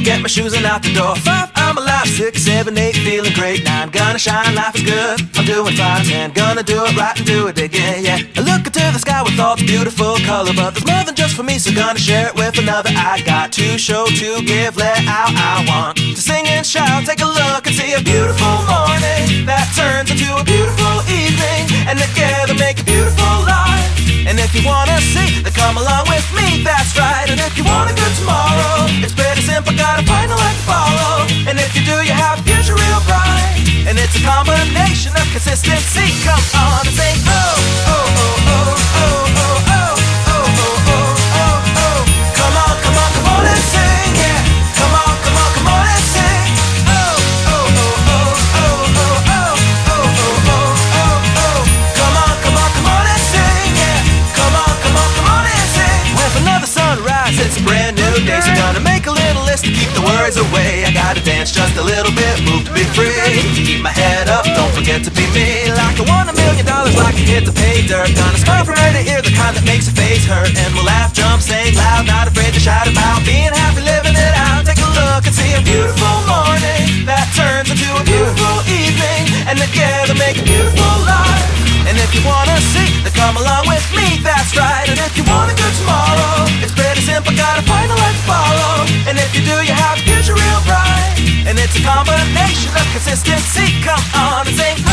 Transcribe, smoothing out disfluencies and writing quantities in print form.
get my shoes and out the door. 5, I'm alive. 6, 7, 8, feeling great. 9, gonna shine, life is good. I'm doing 5, 10, gonna do it right and do it again, yeah. I look into the sky with all the beautiful color, but there's more than just for me, so gonna share it with another. I got to show, to give, let out. I want to sing and shout. Take a look and see a beautiful morning that turns into a beautiful evening, and together make a beautiful life. And if you wanna see, then come along with me, that's right. And if you want a good tomorrow, it's pretty simple, gotta find a light to follow. And if you do, you have a future real bright. And it's a combination of consistency. Come on and sing, oh, oh, oh, oh, oh, oh, oh, oh, oh, oh, oh, oh. Come on, come on, come on and sing, yeah. Come on, come on, come on and sing. Oh, oh, oh, oh, oh, oh, oh, oh, oh, oh, oh, oh. Come on, come on, come on and sing, yeah. Come on, come on, come on and sing. With another sunrise, it's a brand new day, so gonna make a little list to keep the worries away. I gotta dance just a little bit, move to be free. Keep my head up, don't forget to be me. Like I won $1 million, like I hit to pay dirt. Gonna smile from ear to ear, the kind that makes your face hurt. And we'll laugh, jump, sing loud, not afraid to shout about being happy, living it out. Take a look and see a beautiful morning that turns into a beautiful evening, and together make a beautiful life. And if you wanna see, then come along with me, that's right. And if you want a good tomorrow, it's pretty simple, gotta find a light to follow. And if you do, you have a future real bright. And it's a combination of consistency. Come on and sing.